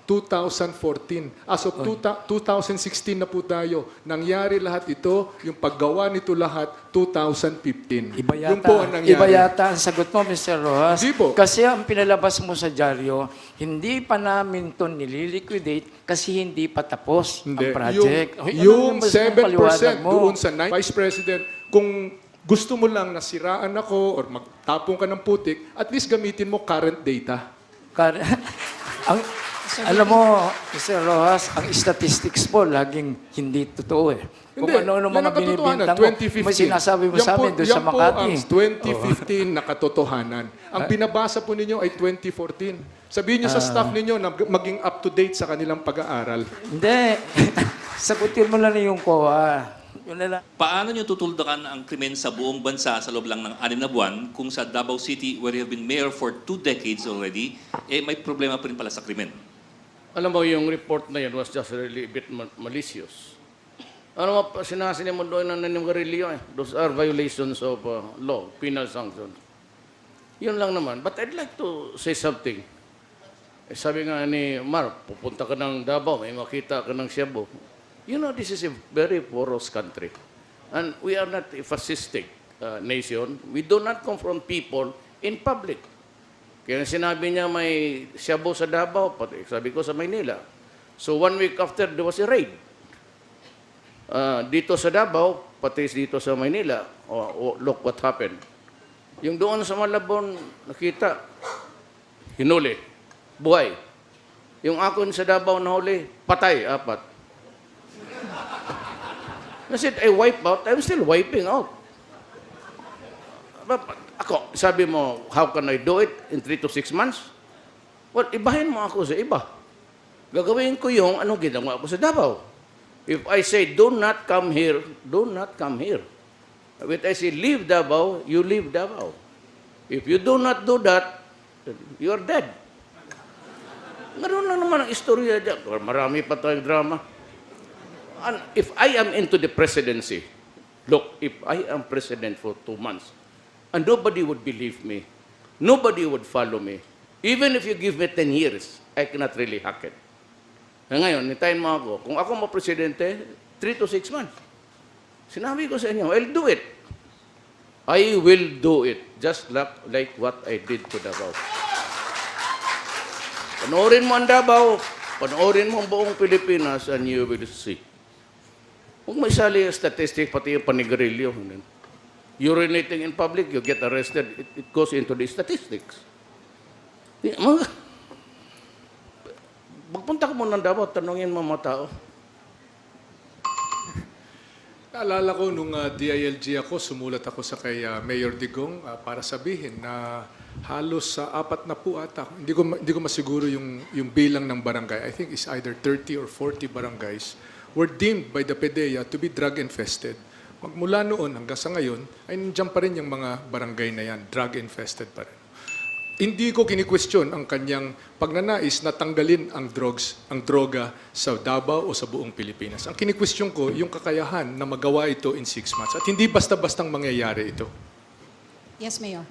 Speaker 3: 2014. As of 2016 na po tayo. Nangyari lahat ito, yung paggawa nito lahat, 2015. Yun po ang nangyari.
Speaker 4: Iba yata ang sagot mo, Mr. Rojas.
Speaker 3: Hindi po.
Speaker 4: Kasi ang pinalabas mo sa dyaryo, hindi pa namin ito nililiquidate kasi hindi pa tapos
Speaker 3: Hindi.
Speaker 4: ang project.
Speaker 3: Yung
Speaker 4: Ano
Speaker 3: 7%
Speaker 4: mo?
Speaker 3: doon sa Vice President, kung gusto mo lang nasiraan ako or magtapong ka ng putik, at least gamitin mo current data.
Speaker 4: ang, alam mo, Mr. Rojas, ang statistics po laging hindi totoo eh. Kung ano-ano
Speaker 3: yan
Speaker 4: mga
Speaker 3: ang katotohanan,
Speaker 4: binibintang mo, may sinasabi mo sa amin doon sa Makati.
Speaker 3: Yan po ang 2015 na katotohanan. Ang binabasa po ninyo ay 2014. Sabihin nyo sa staff ninyo na maging up-to-date sa kanilang pag-aaral.
Speaker 4: Hindi. Sagutin mo lang yung COA. Yun na lang.
Speaker 8: Paano nyo tutuldakan ang krimen sa buong bansa sa loob lang ng 6 na buwan kung sa Davao City, where you have been mayor for 2 decades already, may problema pa rin pala sa krimen?
Speaker 2: Alam mo, yung report na yan was just really a bit malicious. Ano mo, sinasin mo doon ng naninigarilyo eh. Those are violations of law, penal sanctions. Yun lang naman. But I'd like to say something. Sabi nga ni Mar, pupunta ka ng Davao, may makita ka ng Cebu. You know, this is a very porous country. And we are not a fascistic nation. We do not confront people in public. Kaya sinabi niya may Cebu sa Davao, pati sabi ko sa Maynila. So 1 week after, there was a raid. Dito sa Davao, pati dito sa Maynila. Look what happened. Yung doon sa Malabon, nakita, hinuli, buhay. Yung akon sa Davao nahuli, patay, 4. I said, I wipe out, I'm still wiping out. Ako, sabi mo, how can I do it in 3 to 6 months? Well, ibahin mo ako sa iba. Gagawin ko yung anong ginawa ko sa Davao. If I say, do not come here, do not come here. If I say, leave Davao, you leave Davao. If you do not do that, you are dead. Ngayon lang naman ang istorya dyan. Marami pa tayong drama. And if I am into the presidency, look, if I am president for 2 months, and nobody would believe me, nobody would follow me, even if you give me 10 years, I cannot really hack it. Ngayon, hintayin mo ako. Kung ako mo-presidente, 3 to 6 months. Sinabi ko sa inyo, I'll do it. I will do it, just like what I did to Davao. Panoorin mo ang Davao, panoorin mo ang buong Pilipinas, and you will see. Kung may sali yung statistic, pati yung panigarilyo, urinating in public, you get arrested, it goes into the statistics. Magpunta ka muna ng Davao, tanongin mo mga tao.
Speaker 3: Naalala ko nung DILG ako, sumulat ako sa kay Mayor Digong para sabihin na halos sa 4 na po ata, hindi ko masiguro yung bilang ng barangay. I think it's either 30 or 40 barangays were deemed by the PDEA to be drug-infested. Magmula noon hanggang sa ngayon, ay nandiyan pa rin yung mga barangay na yan, drug-infested pa rin. Hindi ko kini-question ang kanyang pagnanais na tanggalin ang droga sa Davao o sa buong Pilipinas. Ang kini-question ko, yung kakayahan na magawa ito in 6 months. At hindi basta-bastang mangyayari ito.
Speaker 1: Yes, Mayor.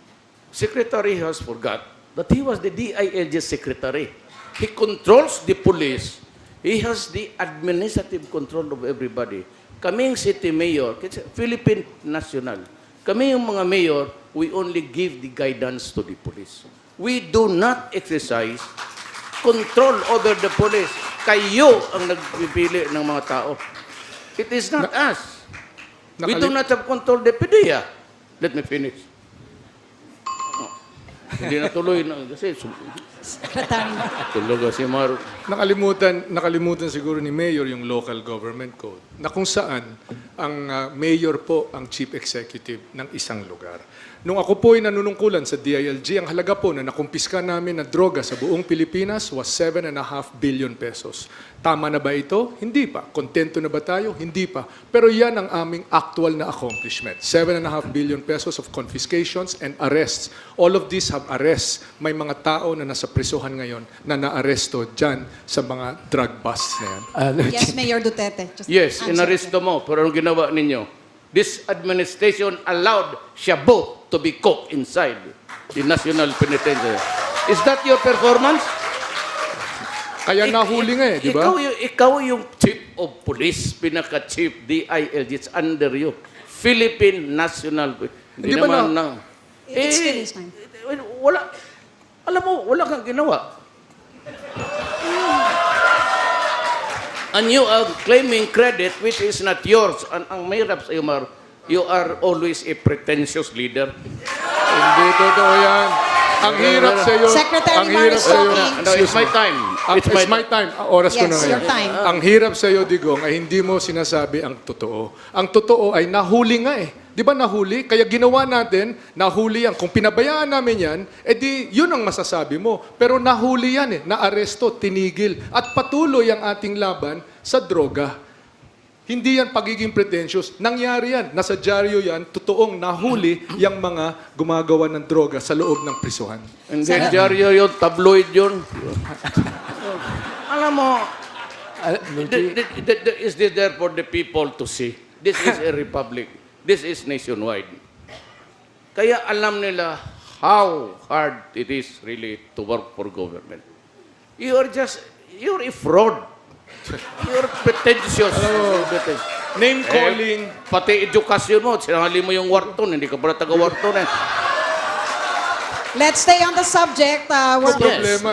Speaker 2: Secretary has forgot that he was the DILG secretary. He controls the police. He has the administrative control of everybody. Kaming city mayor, Philippine National, kami yung mga mayor, we only give the guidance to the police. We do not exercise control over the police. Kayo ang nagpipili ng mga tao. It is not us. We do not have control the PDEA. Let me finish. Hindi natuloy na kasi
Speaker 1: Secretary.
Speaker 2: tulog si Mar.
Speaker 3: Nakalimutan siguro ni Mayor yung local government code na kung saan ang mayor po ang chief executive ng isang lugar. Nung ako po ay nanunungkulan sa DILG, ang halaga po na nakumpiska namin na droga sa buong Pilipinas was 7.5 billion pesos. Tama na ba ito? Hindi pa. Kontento na ba tayo? Hindi pa. Pero yan ang aming actual na accomplishment. 7.5 billion pesos of confiscations and arrests. All of these have arrests. May mga tao na nasa prisuhan ngayon na naaresto dyan sa mga drug busts na yan.
Speaker 1: Yes, Mayor Duterte. Just
Speaker 2: Yes,
Speaker 1: answer.
Speaker 2: inaresto mo. Pero anong ginawa ninyo? This administration allowed shabu to be cooked inside the National Penitentiary. Is that your performance?
Speaker 3: Kaya nahuli nga di ba?
Speaker 2: Ikaw yung chief of police, pinaka-chief DILG, it's under you. Philippine National
Speaker 3: Hindi ba
Speaker 2: naman
Speaker 3: na-
Speaker 1: It's finished time.
Speaker 2: wala, alam mo, wala kang ginawa. And you are claiming credit which is not yours. Ang mahirap sa iyo, Mar, you are always a pretentious leader.
Speaker 3: Hindi totoo yan. Ang hirap sa iyo.
Speaker 1: Secretary
Speaker 3: ang
Speaker 1: Mar
Speaker 3: hirap
Speaker 1: is
Speaker 3: sa iyo.
Speaker 1: talking.
Speaker 2: No, it's my time.
Speaker 3: It's my time. Oras ko
Speaker 1: Yes,
Speaker 3: na ngayon.
Speaker 1: your time.
Speaker 3: Ang hirap sa iyo, Digong, ay hindi mo sinasabi ang totoo. Ang totoo ay nahuli nga eh. Di ba nahuli? Kaya ginawa natin, nahuli yan. Kung pinabayaan namin yan, edi yun ang masasabi mo. Pero nahuli yan eh. Naaresto, tinigil. At patuloy ang ating laban sa droga. Hindi yan pagiging pretentious. Nangyari yan. Nasa dyaryo yan. Totoong nahuli yung mga gumagawa ng droga sa loob ng prisuhan.
Speaker 2: Hindi, dyaryo yun, tabloid yun. Alam mo, is this there for the people to see? This is a republic. This is nationwide. Kaya alam nila how hard it is really to work for government. You're a fraud. You're pretentious.
Speaker 3: Name calling.
Speaker 2: Pati edukasyon mo, sinangali mo yung Wharton, hindi ka pala taga-Wharton eh.
Speaker 1: Let's stay on the subject.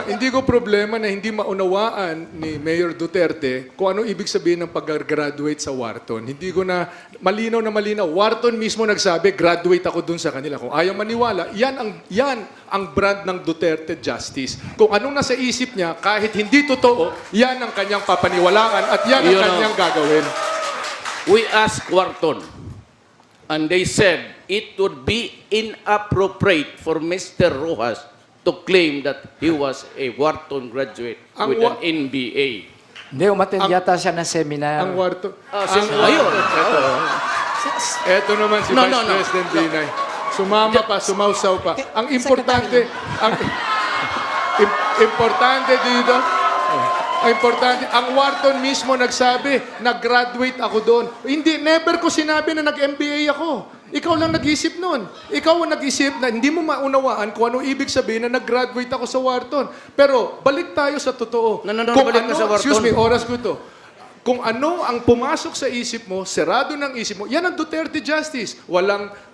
Speaker 3: Hindi ko problema na hindi maunawaan ni Mayor Duterte kung ano ibig sabihin ng pag-graduate sa Wharton. Hindi ko na malinaw. Wharton mismo nagsabi, graduate ako dun sa kanila. Kung ayaw maniwala, yan ang brand ng Duterte Justice. Kung anong nasa isip niya, kahit hindi totoo, yan ang kanyang papaniwalaan at yan ang kanyang gagawin.
Speaker 2: We asked Wharton, and they said it would be inappropriate for Mr. Rojas to claim that he was a Wharton graduate with an MBA.
Speaker 4: Hindi, umattend yata siya ng seminar.
Speaker 3: Ang Wharton.
Speaker 2: Ayun.
Speaker 3: Eto naman si
Speaker 2: No,
Speaker 3: Vice
Speaker 2: no, no.
Speaker 3: President Binay. Sumama pa, sumausaw pa. Ang importante, importante dito, ang Wharton mismo nagsabi, nag-graduate ako doon. Hindi, never ko sinabi na nag-MBA ako. Ikaw lang nag-isip nun. Ikaw ang nag-isip na hindi mo maunawaan kung ano ibig sabihin na nag-graduate ako sa Wharton. Pero balik tayo sa totoo.
Speaker 2: Balik ka sa Wharton.
Speaker 3: Excuse me, oras ko ito. Kung ano ang pumasok sa isip mo, serado ng isip mo, yan ang Duterte Justice.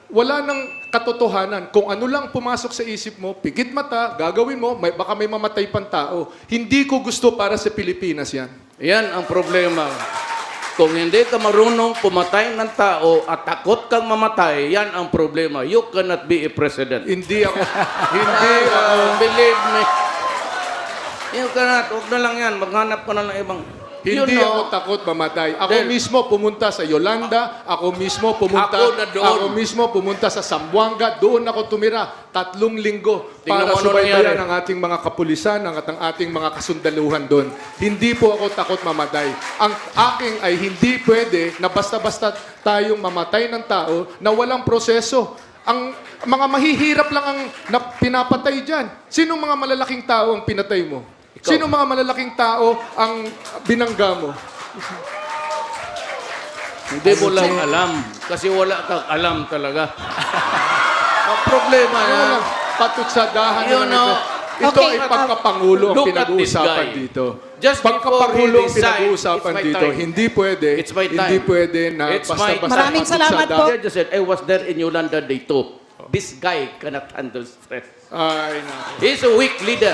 Speaker 3: Wala nang katotohanan. Kung ano lang pumasok sa isip mo, pigit mata, gagawin mo, baka may mamatay pang tao. Hindi ko gusto para sa Pilipinas yan.
Speaker 2: Yan ang problema. Kung hindi ka marunong pumatay ng tao at takot kang mamatay, yan ang problema. You cannot be a president.
Speaker 3: Hindi ako.
Speaker 2: Believe me. You cannot. Huwag na lang yan. Maghanap ka na ng ibang.
Speaker 3: Hindi ako takot mamatay. Ako mismo pumunta sa Yolanda, ako mismo pumunta sa Zamboanga, doon ako tumira 3 linggo
Speaker 2: Tingnan
Speaker 3: para
Speaker 2: mo ano
Speaker 3: subaybayan
Speaker 2: nangyari.
Speaker 3: ang ating mga kapulisan at ang ating mga kasundaluhan doon. Hindi po ako takot mamatay. Ang aking ay hindi pwede na basta-basta tayong mamatay ng tao na walang proseso. Ang mga mahihirap lang ang pinapatay dyan. Sino mga malalaking tao ang pinatay mo?
Speaker 2: Ikaw.
Speaker 3: Sino mga malalaking tao ang binangga mo?
Speaker 2: Hindi mo lang alam. Kasi wala kang alam talaga. Ang problema na,
Speaker 3: Ano lang, patutsadahan
Speaker 2: You
Speaker 3: naman
Speaker 2: know,
Speaker 3: ito. Ito
Speaker 1: okay,
Speaker 3: ay pagkapangulo ang
Speaker 2: look at this
Speaker 3: pinag-uusapan
Speaker 2: guy.
Speaker 3: dito.
Speaker 2: Just
Speaker 3: Pagkapangulo
Speaker 2: before
Speaker 3: ang
Speaker 2: he resigned,
Speaker 3: pinag-uusapan
Speaker 2: it's my
Speaker 3: dito.
Speaker 2: time.
Speaker 3: Hindi pwede.
Speaker 2: It's my time.
Speaker 3: Hindi pwede na
Speaker 2: It's my
Speaker 3: basta-basta
Speaker 1: Maraming salamat po.
Speaker 3: patutsada.
Speaker 2: I just said, I was there in Yolanda Day 2. This guy cannot handle stress.
Speaker 3: Ay, no.
Speaker 2: He's a weak leader.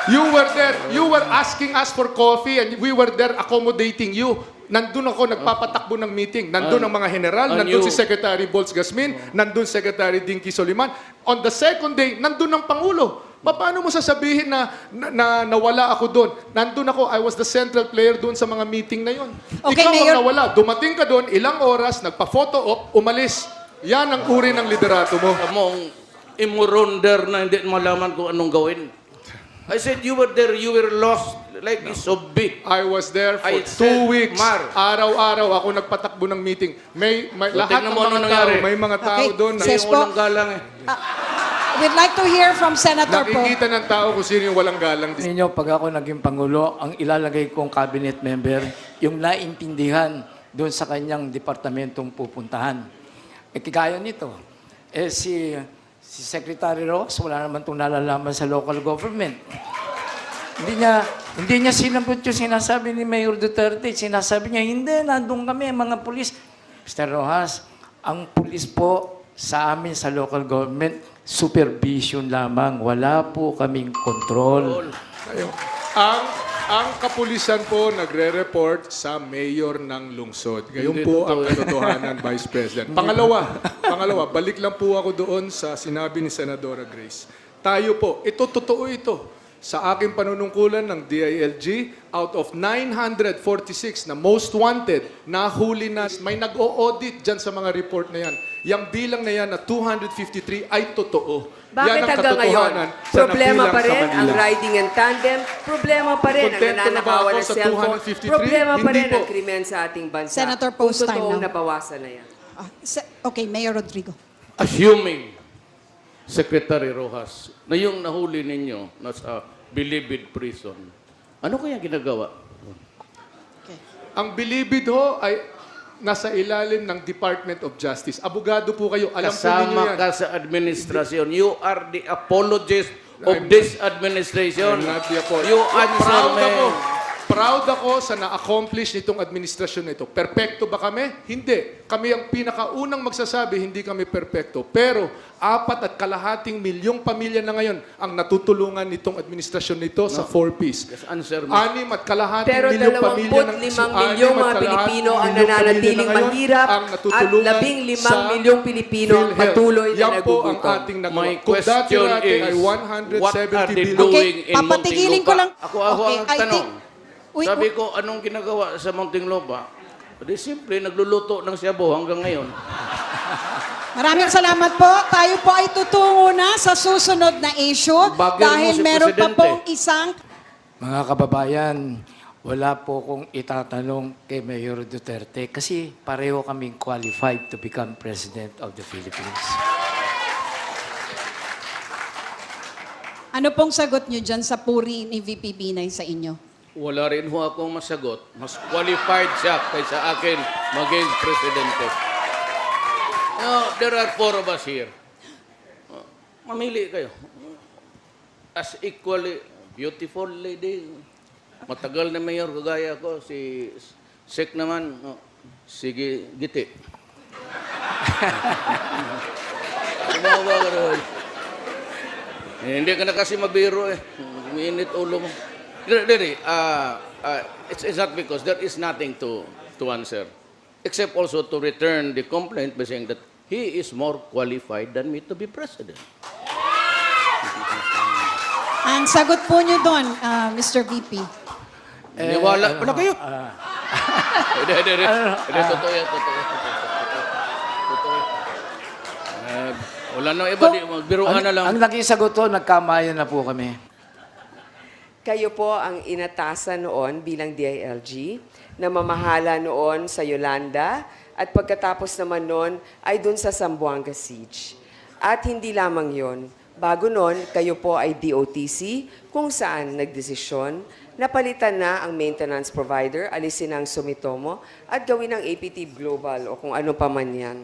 Speaker 3: You were there. You were asking us for coffee and we were there accommodating you. Nandun ako, nagpapatakbo ng meeting. Nandun ang mga general,
Speaker 2: And
Speaker 3: nandun
Speaker 2: you-
Speaker 3: si Secretary Bolts Gasmin, nandun Secretary Dinky Soliman. On the second day, nandun ang Pangulo. Paano mo sasabihin na nawala ako doon? Nandun ako, I was the central player doon sa mga meeting na yon.
Speaker 1: Okay,
Speaker 3: Ikaw
Speaker 1: Mayor.
Speaker 3: ang nawala. Dumating ka doon, ilang oras, nagpa-photo op, umalis. Yan ang uri ng liderato mo.
Speaker 2: Among imuronder na hindi malaman kung anong gawin. I said you were there, you were lost like a zombie.
Speaker 3: I was there for
Speaker 2: I
Speaker 3: 2
Speaker 2: said,
Speaker 3: weeks.
Speaker 2: Mar.
Speaker 3: Araw-araw ako nagpatakbo ng meeting. May lahat
Speaker 2: tingnan
Speaker 3: ng
Speaker 2: mo
Speaker 3: mga
Speaker 2: ano
Speaker 3: tao,
Speaker 2: nangyari.
Speaker 3: may mga tao
Speaker 1: Okay.
Speaker 3: doon na
Speaker 1: Yes,
Speaker 2: Hindi
Speaker 1: po.
Speaker 2: walang galang eh.
Speaker 1: We'd like to hear from Senator Poe.
Speaker 3: nakikita ng tao kung sino yung walang galang.
Speaker 4: Ninyo, pag ako naging Pangulo, ang ilalagay kong cabinet member, yung naintindihan doon sa kanyang departamentong pupuntahan. Kagaya nito, si Secretary Rox, wala naman itong nalalaman sa local government. Hindi niya sinagot yung sinasabi ni Mayor Duterte. Sinasabi niya, hindi, nandun kami, mga pulis. Mr. Rojas, ang pulis po sa amin sa local government, supervision lamang. Wala po kaming control.
Speaker 3: Ang kapulisan po nagre-report sa mayor ng lungsod. Gayon
Speaker 2: Hindi
Speaker 3: po
Speaker 2: totoo.
Speaker 3: ang katotohanan, Vice President. Pangalawa, balik lang po ako doon sa sinabi ni Senadora Grace. Tayo po, ito totoo ito. Sa aking panunungkulan ng DILG, out of 946 na most wanted, nahuli na, may nag-o-audit dyan sa mga report na yan. Yang bilang na yan na 253 ay totoo.
Speaker 5: Bakit
Speaker 3: Yan ang
Speaker 5: hanggang ngayon,
Speaker 3: katotohanan sa
Speaker 5: problema
Speaker 3: nabilang
Speaker 5: pa
Speaker 3: sa
Speaker 5: rin ang
Speaker 3: Manila.
Speaker 5: riding and tandem, problema pa rin ang
Speaker 3: Kontento na ba
Speaker 5: nananakawan
Speaker 3: ako
Speaker 5: ng
Speaker 3: sa
Speaker 5: cellphone,
Speaker 3: 253?
Speaker 5: problema pa
Speaker 3: Hindi
Speaker 5: rin ang
Speaker 3: po.
Speaker 5: krimen sa ating bansa.
Speaker 1: Senator
Speaker 5: Kung
Speaker 1: Poe's time
Speaker 5: totoong
Speaker 1: now.
Speaker 5: nabawasan na yan.
Speaker 1: Okay, Mayor Rodrigo.
Speaker 2: Assuming, Secretary Rojas, na yung nahuli ninyo nasa Bilibid Prison, ano kaya ginagawa?
Speaker 3: Ang Bilibid ho ay nasa ilalim ng Department of Justice. Abogado po kayo, alam po ninyo
Speaker 2: Kasama
Speaker 3: yan.
Speaker 2: ka sa administrasyon. You are the apologist of this administration.
Speaker 3: I'm not the apologist.
Speaker 2: You answer me.
Speaker 3: Proud ako sa na-accomplish nitong administrasyon na ito. Perpekto ba kami? Hindi. Kami ang pinakaunang magsasabi, hindi kami perpekto. Pero 4.5 milyong pamilya na ngayon ang natutulungan nitong administrasyon nito sa 4Ps.
Speaker 2: Just answer me.
Speaker 3: 6.5
Speaker 5: Pero
Speaker 3: milyong pamilya
Speaker 5: 25 milyong mga Pilipino ang nananatiling mahirap at 15 milyong Pilipino ang patuloy na
Speaker 3: Yan po ang
Speaker 5: nagugutom.
Speaker 3: ating
Speaker 2: My
Speaker 3: nagawa. Kung dati
Speaker 2: question
Speaker 3: natin ay
Speaker 2: is,
Speaker 3: 170
Speaker 2: what are they
Speaker 3: billion.
Speaker 2: doing in
Speaker 1: papatigilin ko
Speaker 2: Muntinlupa?
Speaker 1: lang.
Speaker 2: Ako
Speaker 1: Okay,
Speaker 2: ang
Speaker 1: I
Speaker 2: tanong.
Speaker 1: think- Wait,
Speaker 2: Sabi ko, anong ginagawa sa Muntinlupa? Di simple, nagluluto ng Shabu hanggang ngayon.
Speaker 1: Maraming salamat po. Tayo po ay tutungo na sa susunod na issue
Speaker 2: Bagay mo
Speaker 1: dahil
Speaker 2: si
Speaker 1: meron pa
Speaker 2: Presidente.
Speaker 1: pong isang
Speaker 4: Mga kababayan, wala po kong itatanong kay Mayor Duterte kasi pareho kaming qualified to become President of the Philippines.
Speaker 1: ano pong sagot nyo dyan sa puri ni VP Binay sa inyo?
Speaker 2: Wala rin ho akong masagot. Mas qualified siya kaysa akin maging presidente. There are 4 of us here. Mamili kayo. As equally beautiful lady. Matagal na mayor kagaya ko. Si Sek naman. Sige, Giti. Tumawa ka rin. Hindi ka na kasi mabiro eh. Umiinit ulo mo. Really, it's not because there is nothing to answer. Except also to return the complaint by saying that he is more qualified than me to be president.
Speaker 1: Ang sagot po nyo doon, Mr. VP.
Speaker 2: Niwala pa na kayo. Hindi. Totoo yan. Totoo. Wala na iba. Magbiruan na lang.
Speaker 4: Ang naging sagot to, nagkamayan na po kami.
Speaker 5: Kayo po ang inatasan noon bilang DILG na mamahala noon sa Yolanda at pagkatapos naman noon ay dun sa Zamboanga Siege. At hindi lamang yon, bago noon kayo po ay DOTC kung saan nagdesisyon na palitan na ang maintenance provider, alisin ang Sumitomo at gawin ang APT Global o kung ano pa man yan.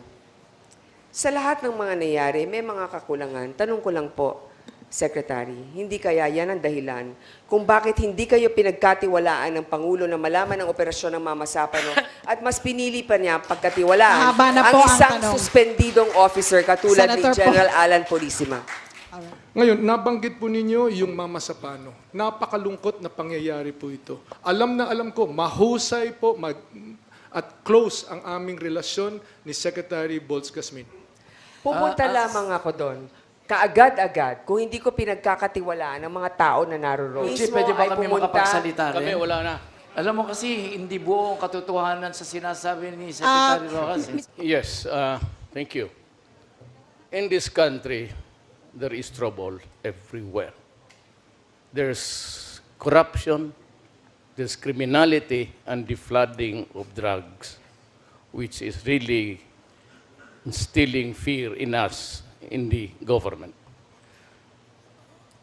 Speaker 5: Sa lahat ng mga nangyari, may mga kakulangan. Tanong ko lang po, Secretary, hindi kaya yan ang dahilan kung bakit hindi kayo pinagkatiwalaan ng Pangulo na malaman ang operasyon ng Mama Sapano at mas pinili pa niya pagkatiwalaan
Speaker 1: Mahaba na po
Speaker 5: ang
Speaker 1: ang
Speaker 5: isang
Speaker 1: tanong.
Speaker 5: suspendidong officer katulad
Speaker 1: Senator
Speaker 5: ni General Alan Purisima.
Speaker 3: Ngayon, nabanggit po ninyo yung Mama Sapano. Napakalungkot na pangyayari po ito. Alam na alam ko, mahusay po, at close ang aming relasyon ni Secretary Bolz-Gasmin.
Speaker 5: Pupunta lamang ako doon. Kaagad-agad, kung hindi ko pinagkakatiwalaan ng mga tao na naroon.
Speaker 4: Chief,
Speaker 5: Mismo
Speaker 4: pwede ba
Speaker 5: ay
Speaker 4: kami
Speaker 5: pumunta-
Speaker 4: makapagsalita rin?
Speaker 2: Kami wala na.
Speaker 4: Alam mo kasi, hindi buong katotohanan sa sinasabi ni Secretary Rojas.
Speaker 2: Yes, thank you. In this country, there is trouble everywhere. There's corruption, there's criminality, and the flooding of drugs, which is really instilling fear in us, in the government.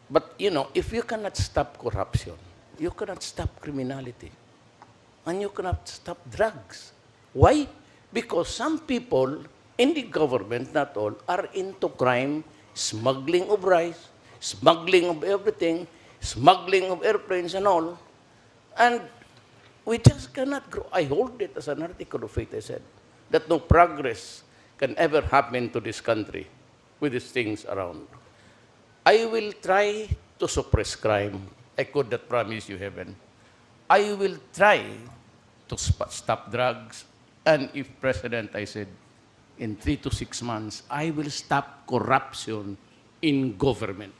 Speaker 2: But, you know, if you cannot stop corruption, you cannot stop criminality, and you cannot stop drugs. Why? Because some people in the government, not all, are into crime, smuggling of rice, smuggling of everything, smuggling of airplanes and all. And we just cannot grow. I hold it as an article of faith, I said, that no progress can ever happen to this country with these things around. I will try to suppress crime. I could not promise you heaven. I will try to stop drugs. And if President, I said, in 3 to 6 months, I will stop corruption in government.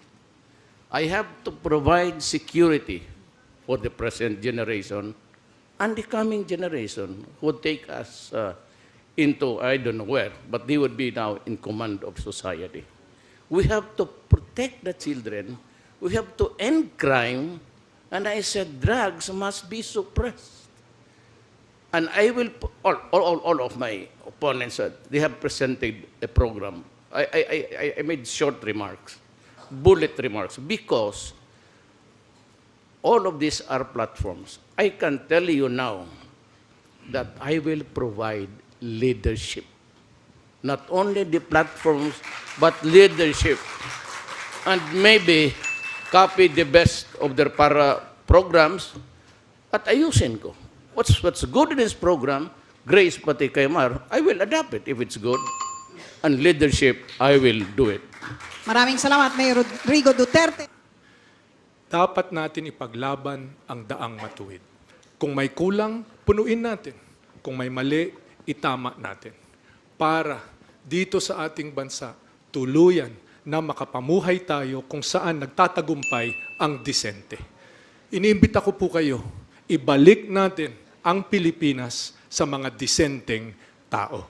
Speaker 2: I have to provide security for the present generation and the coming generation who would take us into, I don't know where, but they would be now in command of society. We have to protect the children. We have to end crime. And I said, drugs must be suppressed. And I will, all of my opponents, they have presented a program. I made short remarks, bullet remarks, because all of these are platforms. I can tell you now that I will provide leadership. Not only the platforms, but leadership. And maybe copy the best of their programs at ayusin ko. What's good in this program, Grace pati kay Mar, I will adapt it if it's good. And leadership, I will do it.
Speaker 1: Maraming salamat, Mayor Rodrigo Duterte.
Speaker 3: Dapat natin ipaglaban ang daang matuwid. Kung may kulang, punuin natin. Kung may mali, itama natin. Para dito sa ating bansa, tuluyan na makapamuhay tayo kung saan nagtatagumpay ang disente. Iniimbita ko po kayo, ibalik natin ang Pilipinas sa mga disenteng tao.